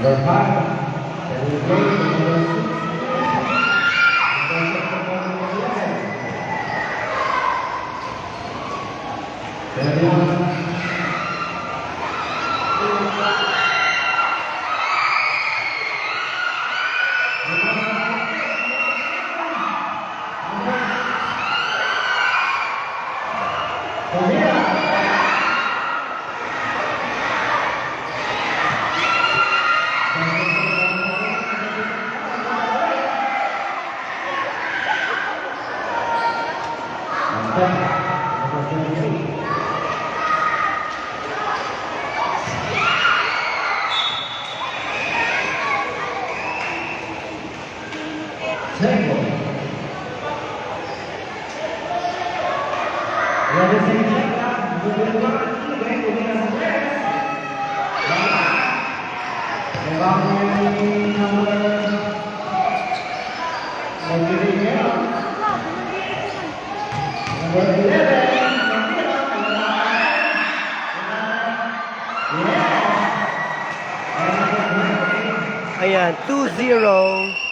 Number 5, Ayan, 2-0.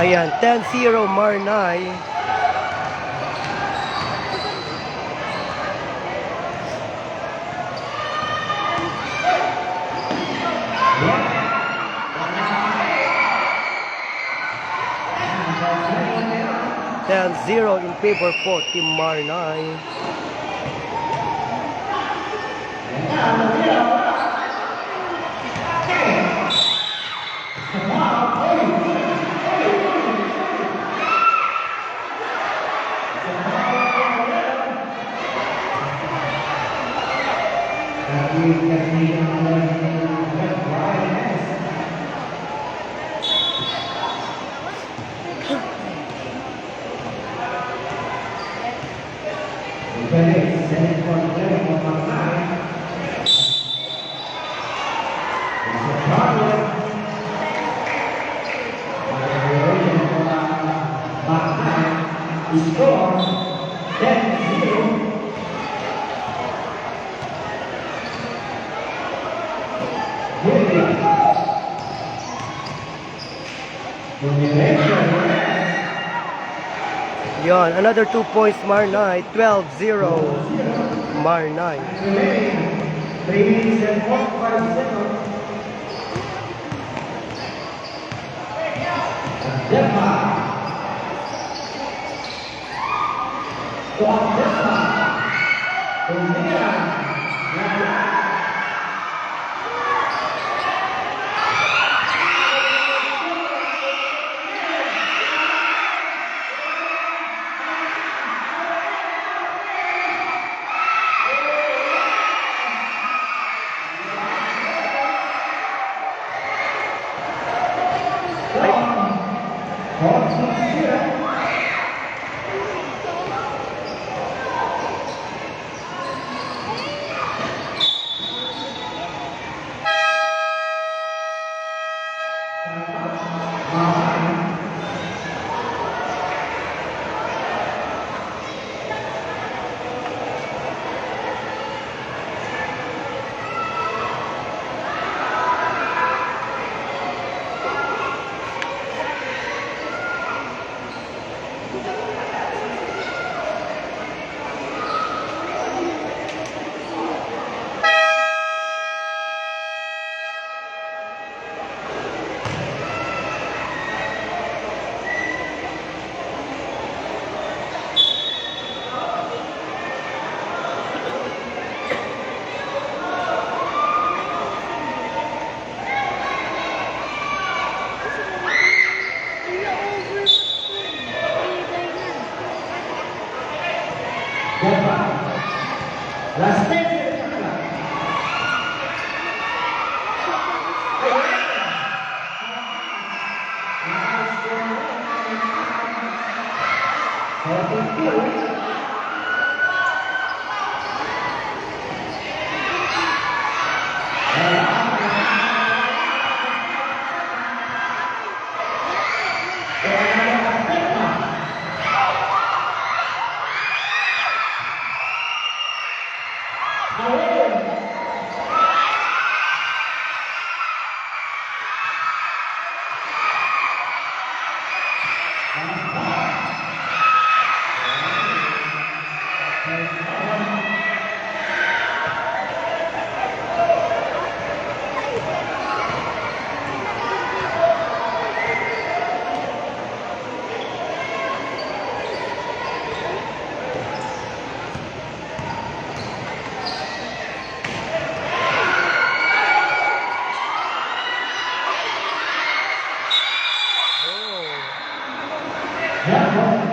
Ayan, 10-0 Marnay. Zero in favor for Team Marnay. Score 10-0. Yon, another 2 points, Marnay. 12-0. Marnay. 3 minutes and 45 seconds. Denmark.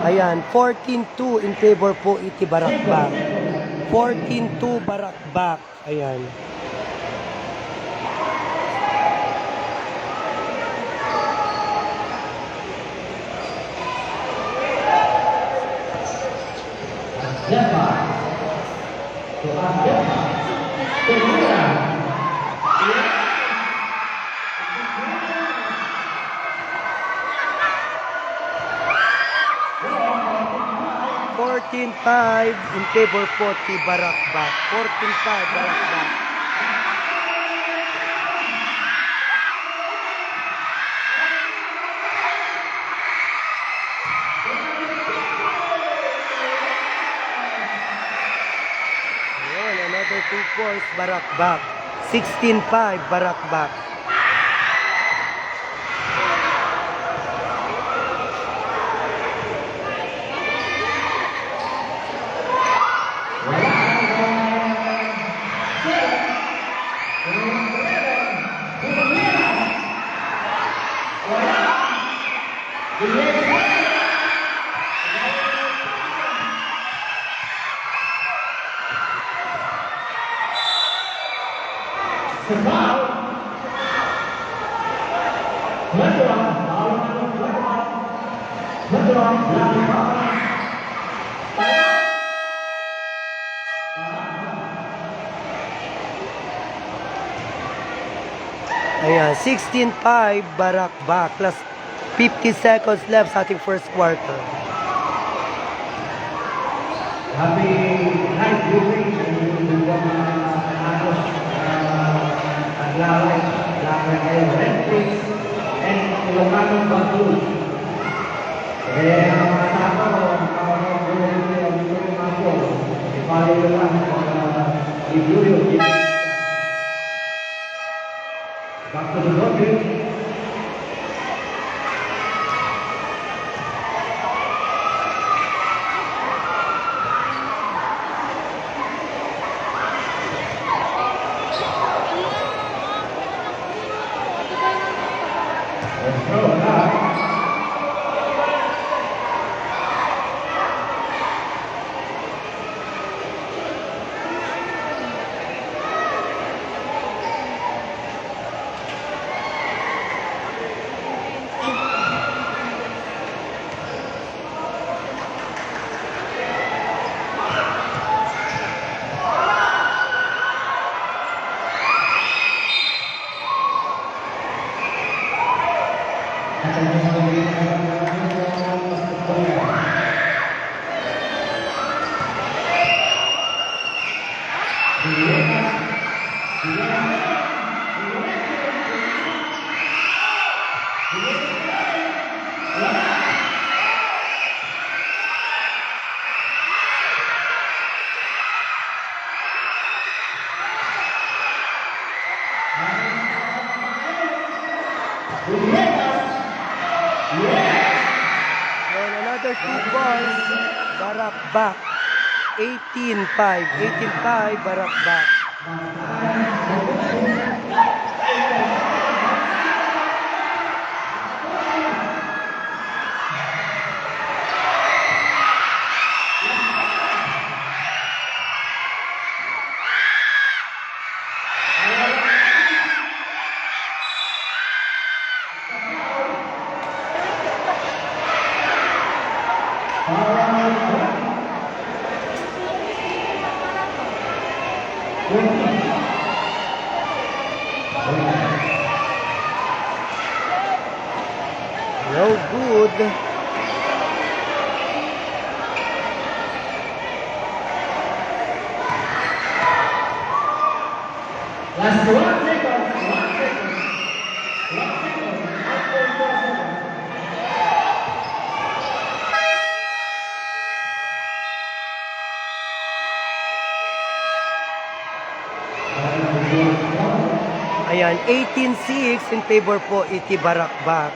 Ayan, 14-2 in favor po iti Barakbak. 14-2 Barakbak. Ayan. $14-5 in favor po ti Barakbak. 14-5 Barakbak. Ayan, another 2 points Barakbak. 16-5 Barakbak. Ayan, 16-5 Barakbak. Plus 50 seconds left sa ating first quarter. Happy night viewing sa inyong mga agos at lalay kayo Renfrees and Ilocano Batul. Kaya ang mga tao, ang mga po, ipali ko lang i-view back to the lobby. And another 2 balls, Barakbak. 18-5. 18-5, Barakbak. No good. Last 1 second. 1 second. 1 second. 1.4 seconds. Ayan, 18-6 in favor po iti Barakbak.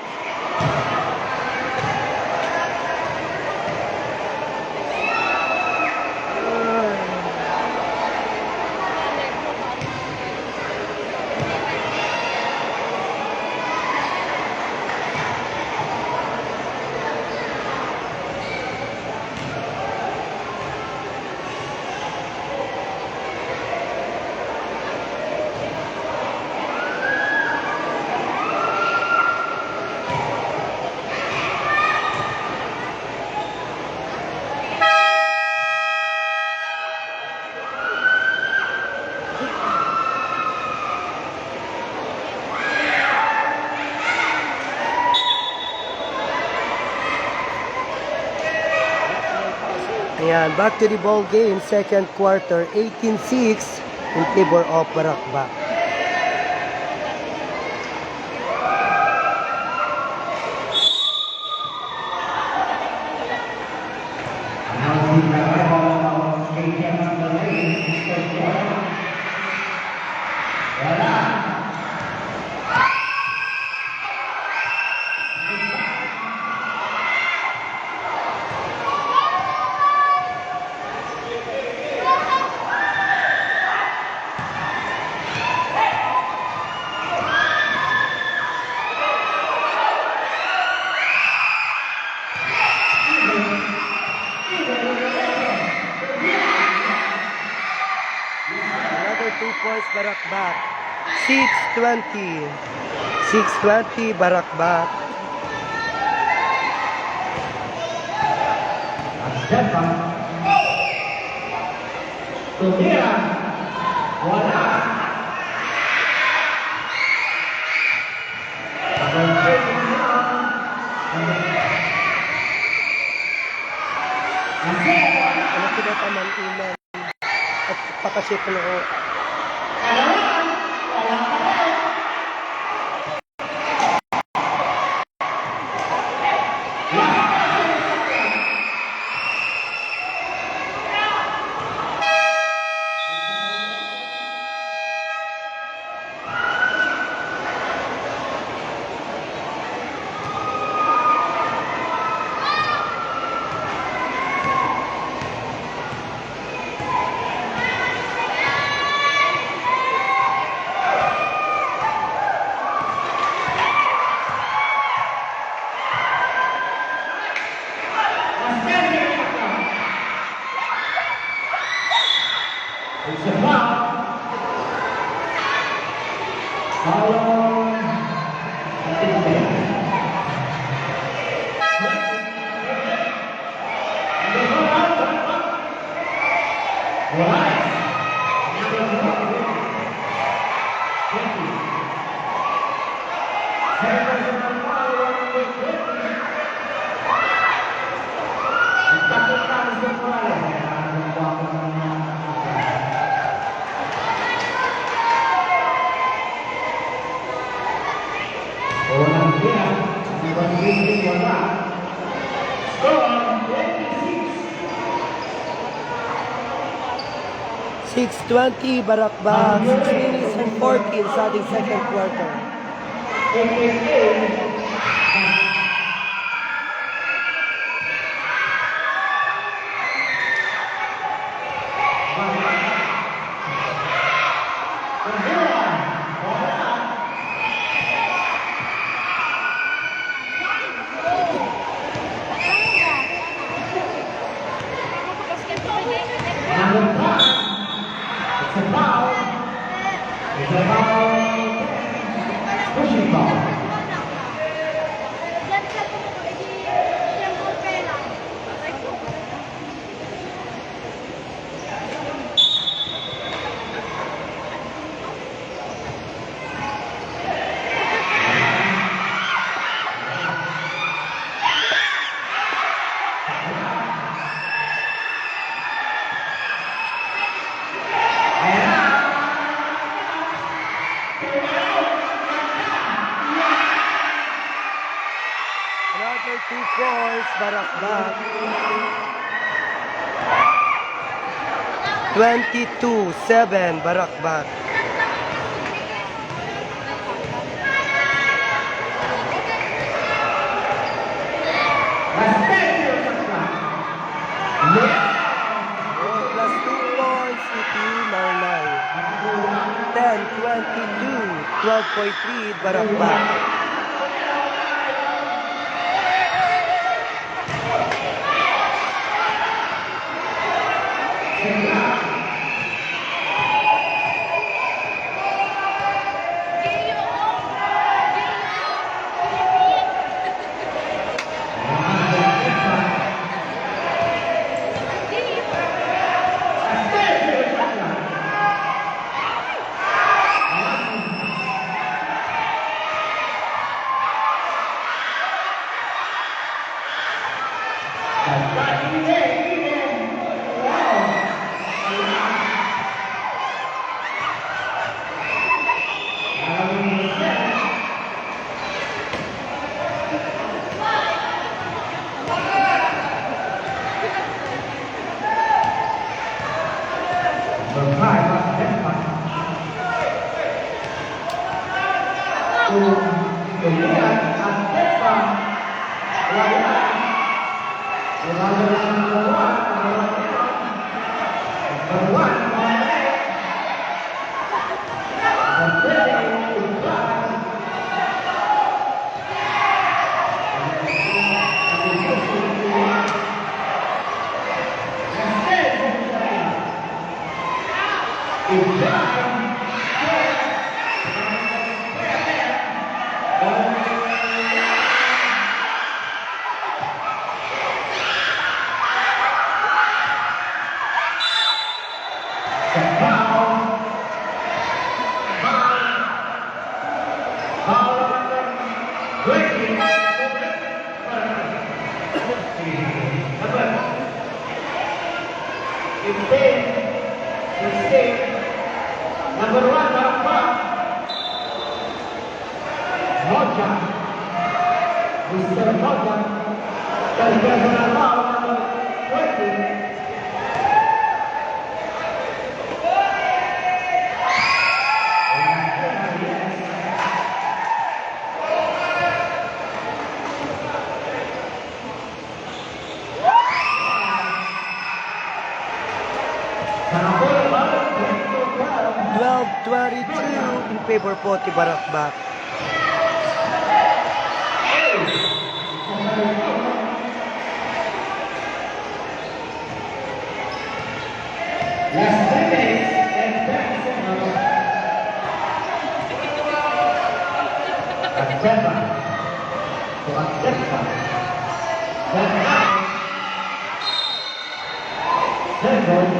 Ayan, back to the ball game, second quarter, 18-6 in favor of Barakbak. Another 2 points, Barakbak. 6-20. 6-20, Barakbak. Depan. Tumira. Wala. Ano tinataman iman? At pakasip na ako. It's a foul. Foul on Six 6:20 Barakbak, 6 minutes and 14 sa ating second quarter. Pushing ball. Another 2 points, Barakbak. 22-7 Barakbak. Plus 2 points, Iti Marnay. 10-22, 12.3 Barakbak. 16. Number 1, Barakba. Moja. Mr. Moja. Dan personal foul number 20. Number 12-22 in favor po ti Barakbak. Last 10 minutes and 10 seconds. Accepa. To Accepa. Then out. Second.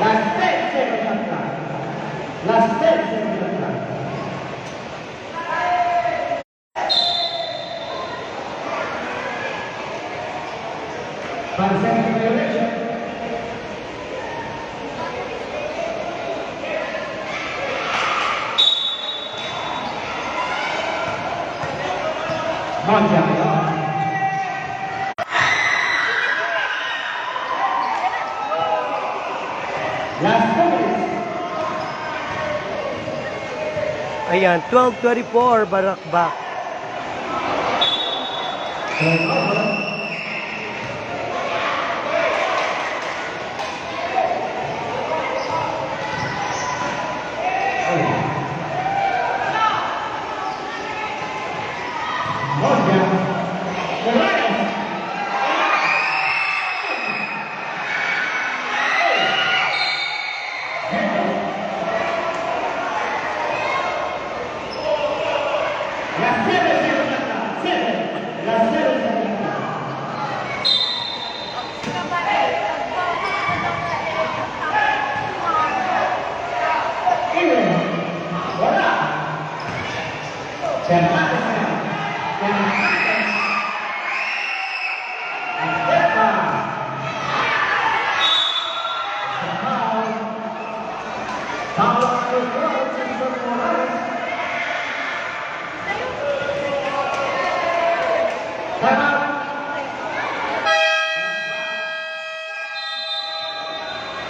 Last 10 seconds of time. Last 10 seconds of time. Five-second violation. Moja. Last 2 minutes. Ayan, 12-24 Barakbak. Turnover. Moja. Morales. Las 7 segundos acá. 7. Las 7 segundos acá. Libre. Bola. Cerrado sea.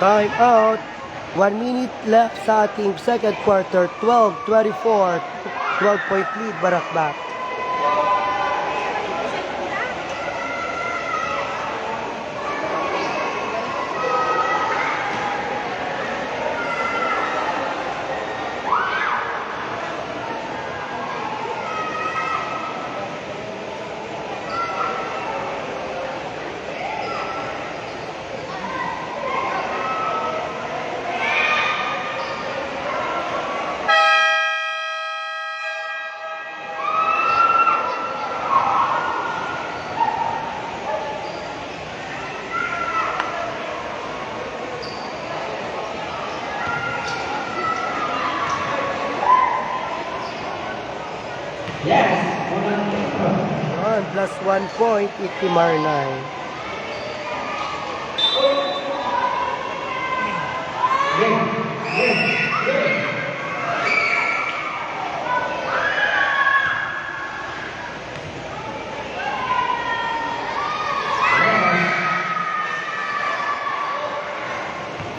Time out. 1 minute left sa ating second quarter. 12-24. 12-point lead Barakbak. Yes. Ayan, plus 1 point, Itimar 9. Yeah.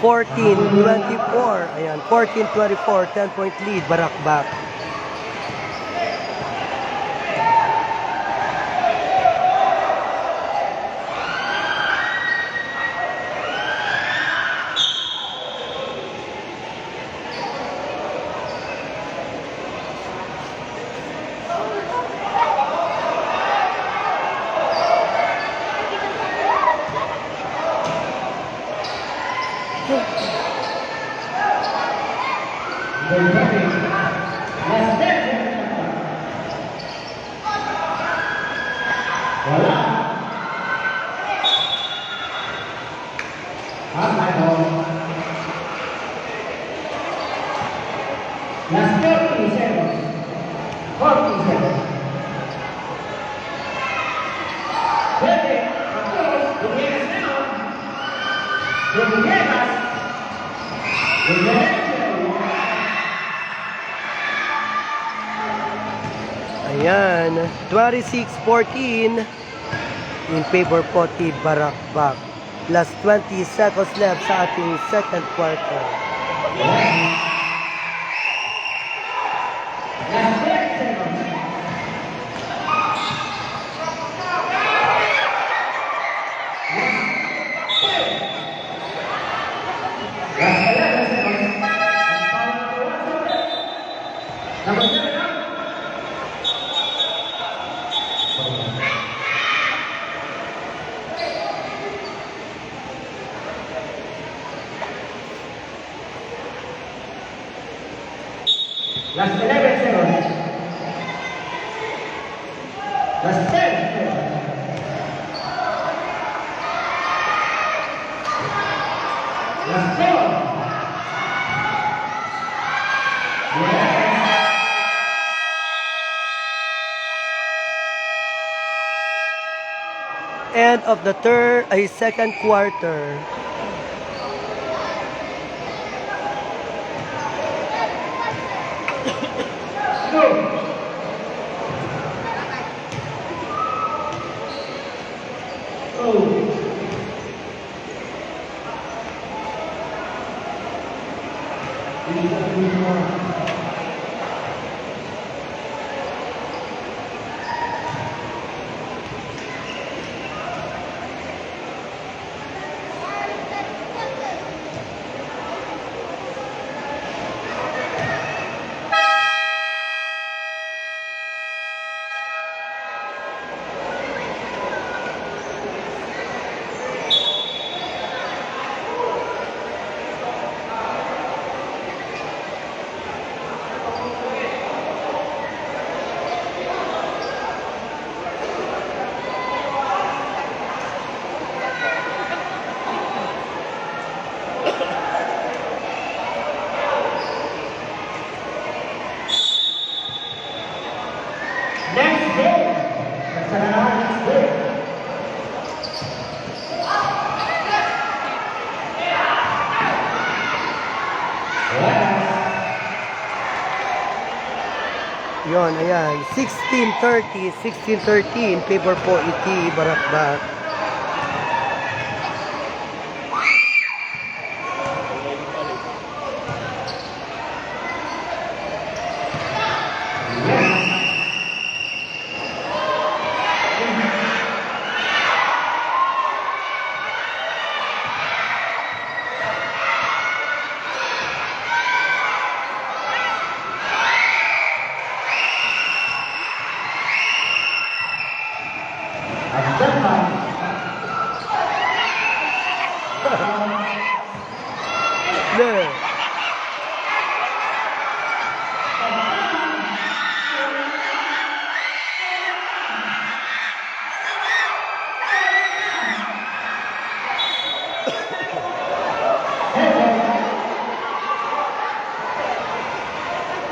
14-24. Ayan, 14-24. 10-point lead Barakbak. Ayan, 26-14 in favor po Team Barakbak. Last 20 seconds left sa ating second quarter. Last 10 seconds. Last 11 seconds. Number 7 up. Last 11 seconds. Last 10 seconds. Last 4. End of the second quarter. Go. Go. Next game. That's another next game. Yon, ayan. 16-30, 16-13 in favor po iti Barakbak. At that time, Le.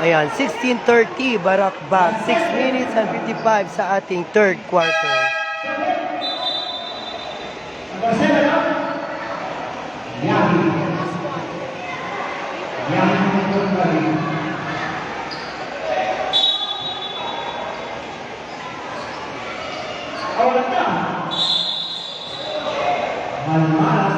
Ayan, 16:30 Barakbak. 6 minutes and 55 sa ating third quarter. number 7 up. Yami. Yami Kumbali. Awal na. Malmalas.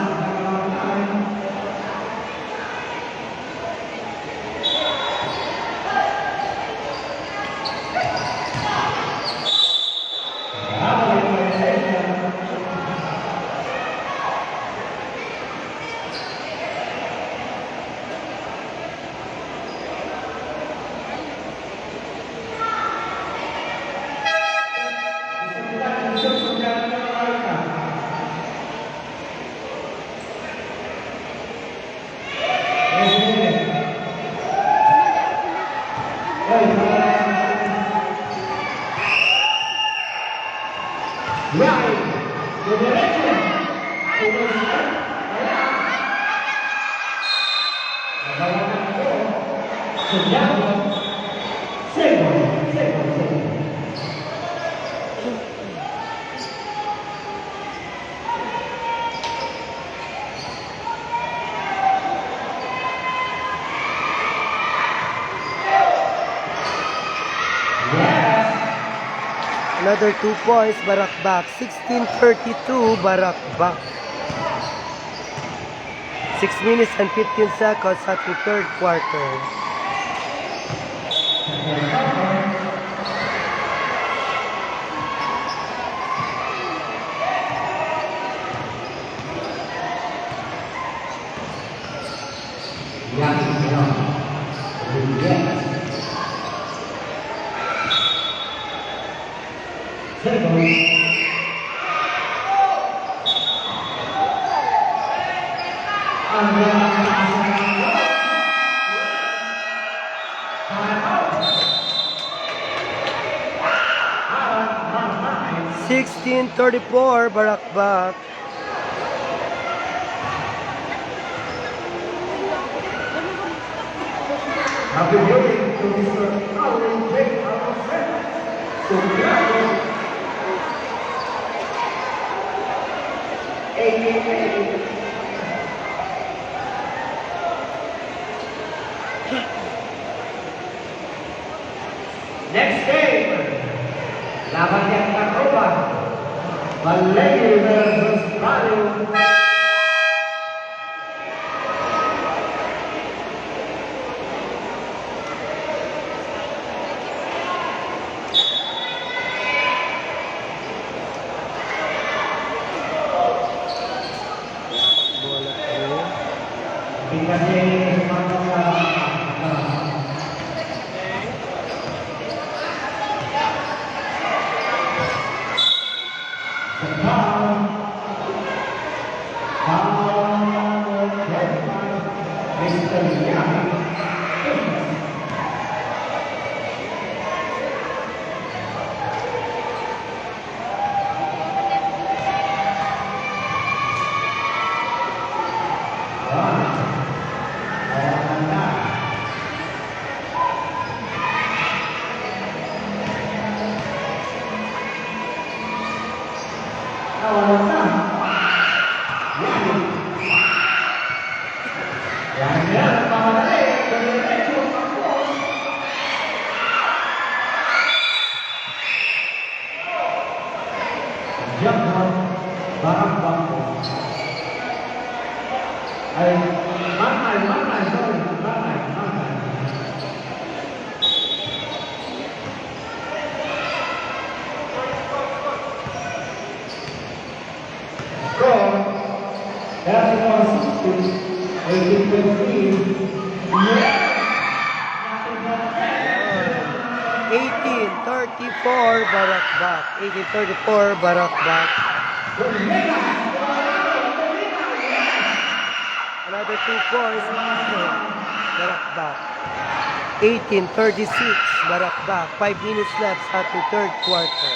Right. The direction. Yes. Another 2 points, Barakbak. 16:32, Barakbak. 6 minutes and 15 seconds at the third quarter. Sixteen 34, Barakbak. Happy birthday to Mr. Alvin J. Alonso. Congratulations. Next game, laban yang terubah, Malaysia versus Palu. That was 18-34, Barakbak. 18-34, Barakbak. Another 2 points, Barakbak. 18-36, Barakbak. 5 minutes left at the third quarter.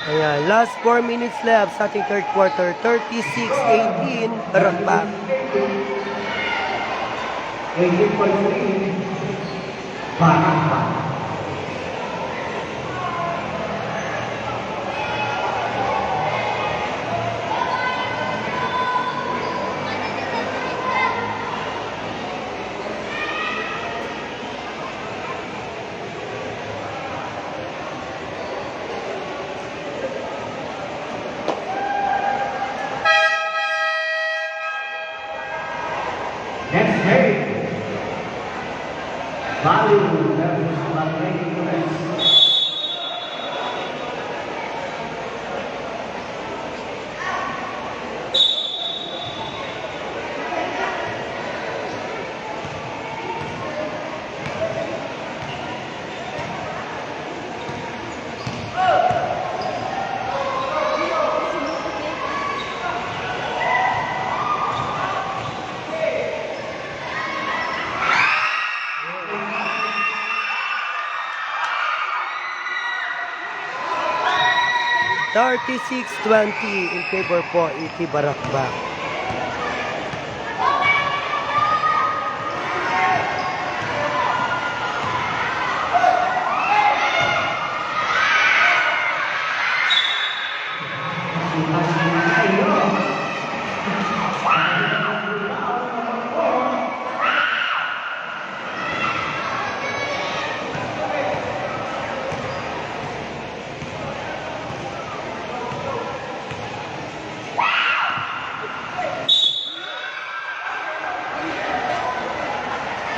Ayan, last 4 minutes left sa ating third quarter. 36-18, Barakbak. 18.3, Barakbak. That was not making the rest. $36-20 in favor po ET Barakbak.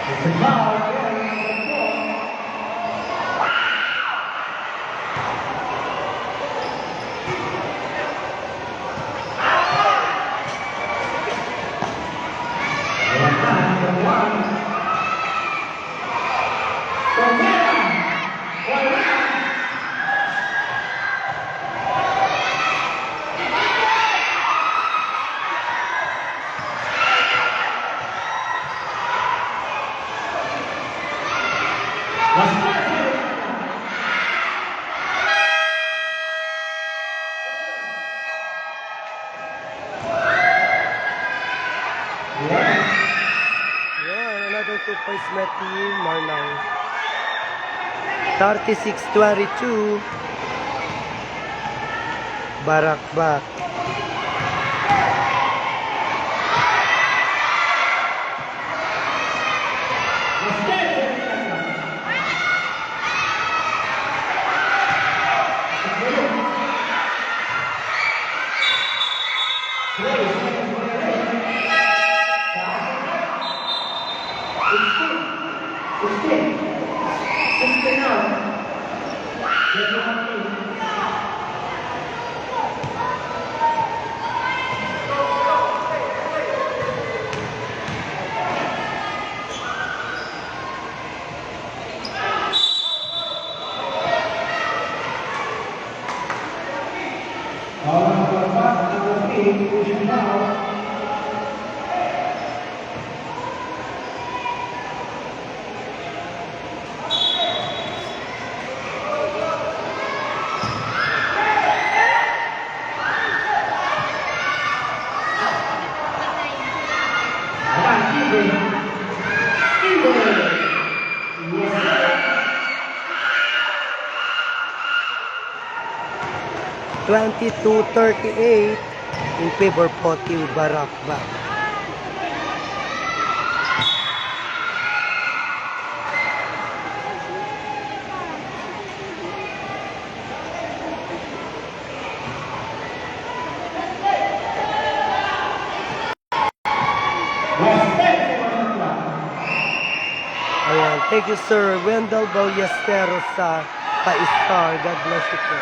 It's a foul. Yun, another 2 points met team, Marnang. 36-22. Barakbak. $22-38 in favor po Team Barakbak. Ayan, thank you Sir Wendell Ballesteros sa pa-star. God bless you po.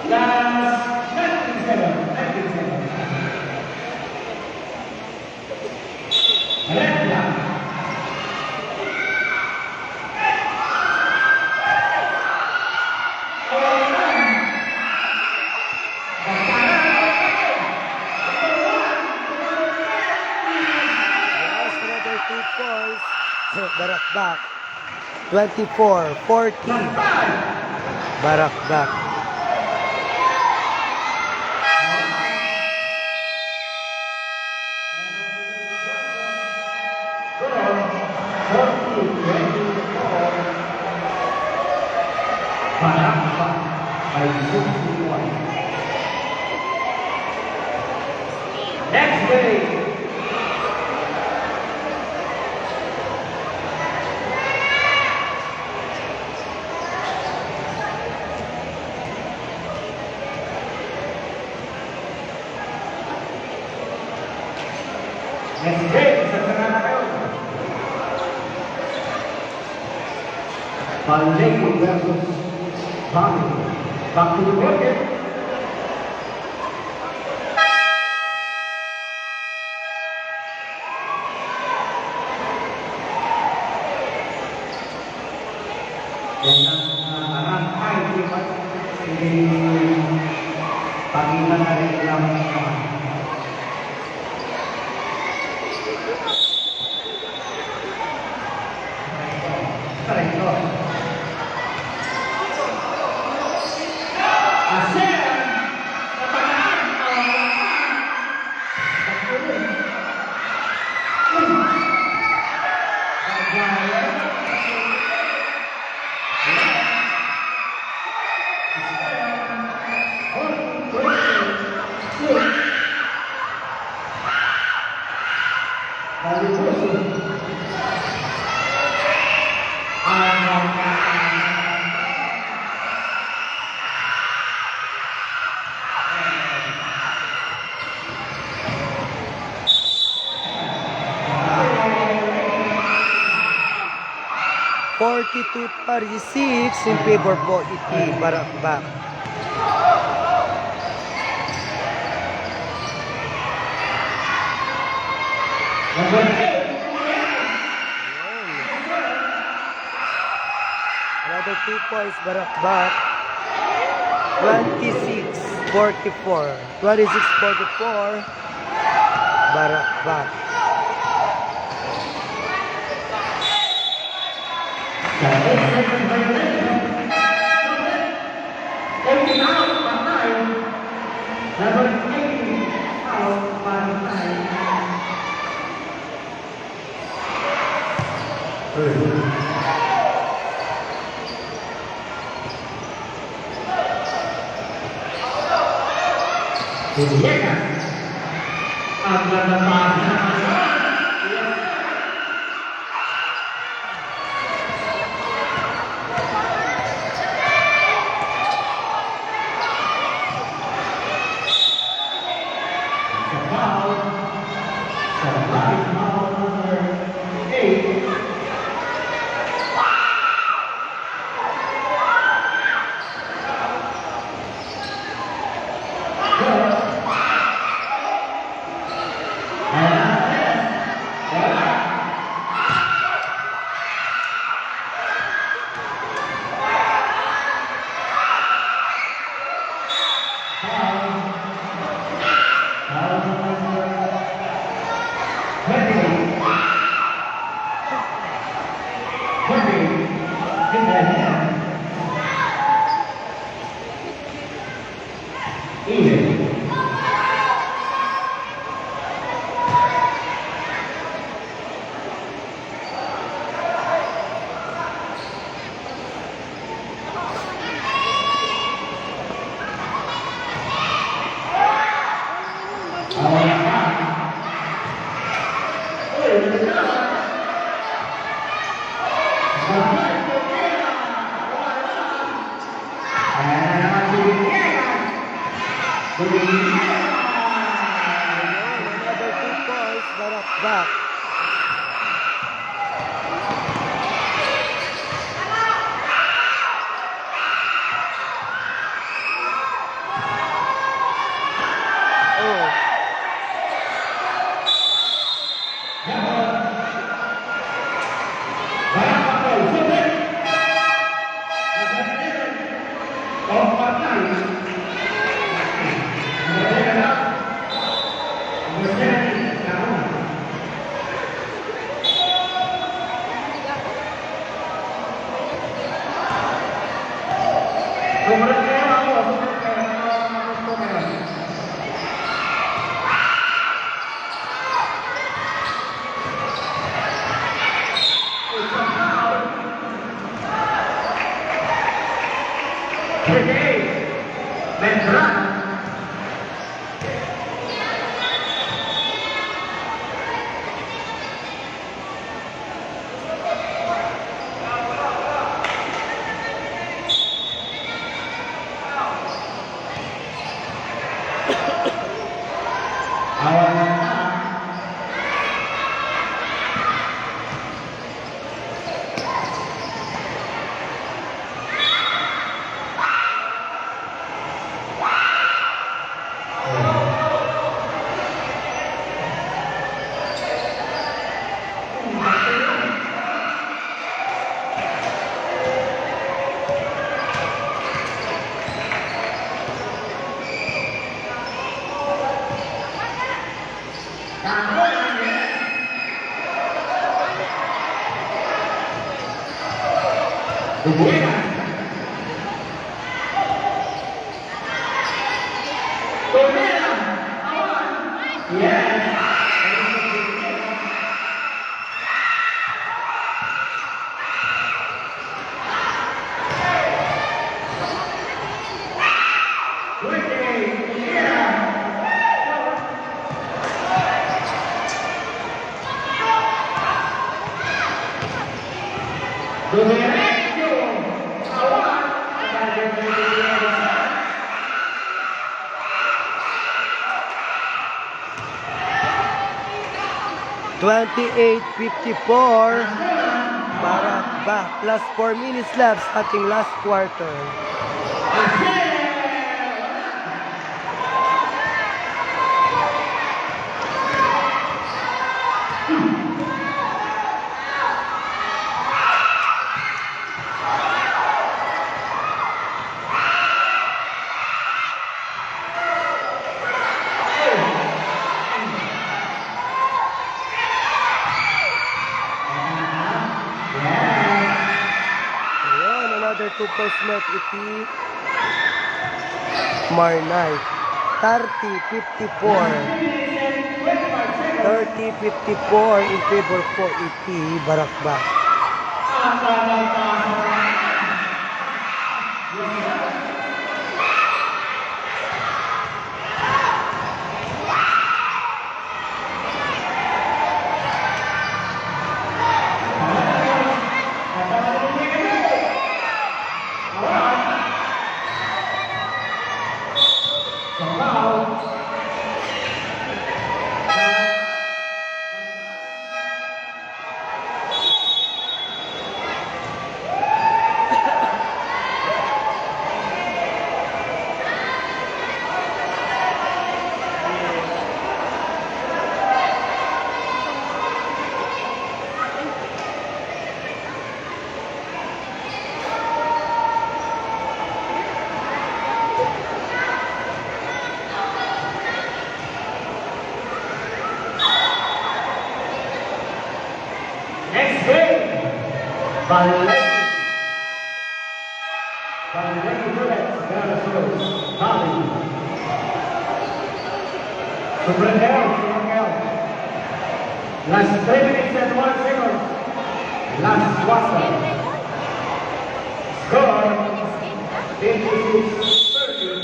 Last 97. Red flag. Yes, another 2 points. Barakbak. 24-40. Barakbak. Next day. Next day, sasama na kayo. Vallejo versus Bami. Back to the market. Yan ang arangkay di pagitan na rin lang correcto. Forty-two 36 in favor po iti Barakbak. Another 2 points Barakbak. 26-44. 26-44 Barakbak. Sumbrero ako, sumbrero. Brigade, Vendrán. Twenty-eight 54. Barak back. Plus 4 minutes left sa ating last quarter. Another 2 post net iti Marnay. 30-54. 30-54 in favor po iti Barakbak. Next game, Ballet Bullets versus Bali. Subrendel. Last 3 minutes and 1 second. Last quarter. Score 56-30.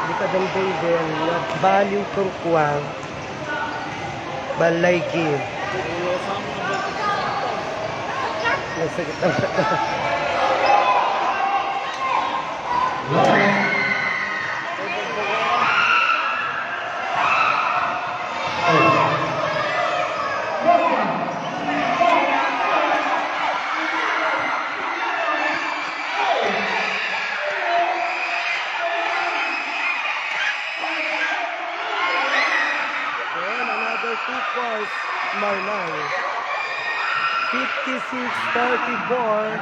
Di ka dang din value turkuang balay game. Nasakit ang mata. Another 2 points, Marnay. 56-34.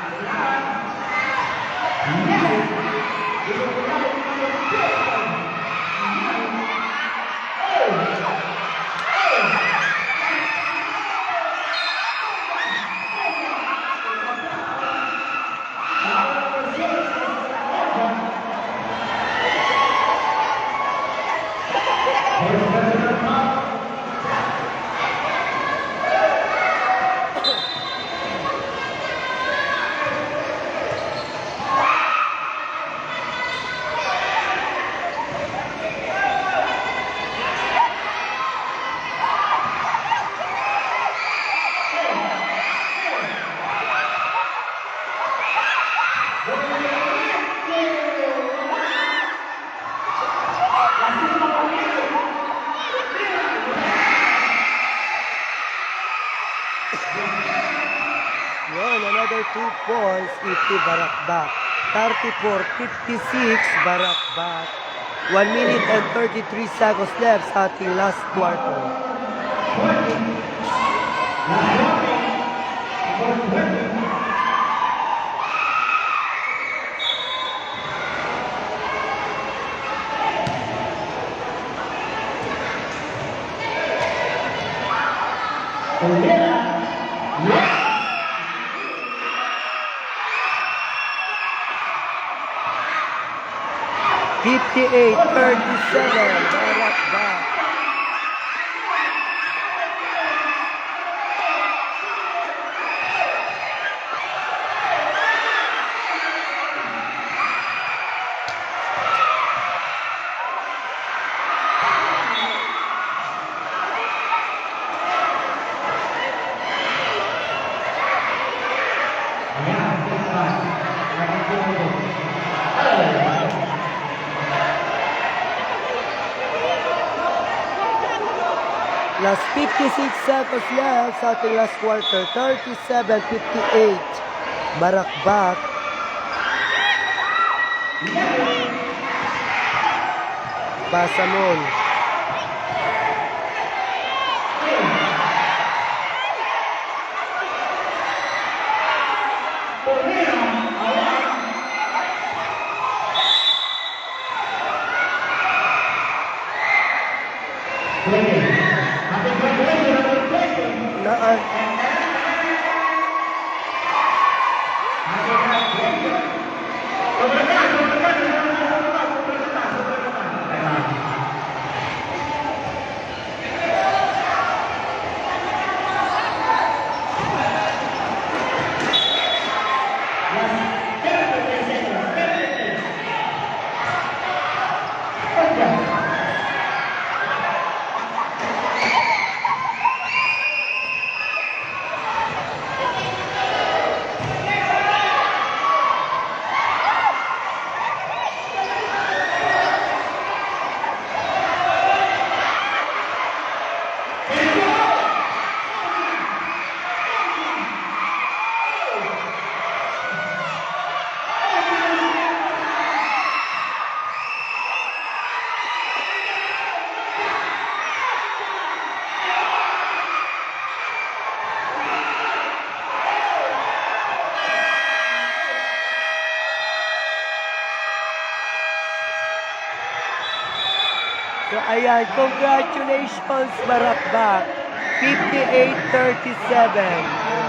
Yun, another 2 points, EP Barakbak. 34-56, Barakbak. 1 minute and 33 seconds left sa ating last quarter. Olera. 58-37, Barakbak. Last 56 seconds left sa ating last quarter. 37-58. Barakbak. Pasamon. Naan. So ayan, congratulations Barakbak. 58-37.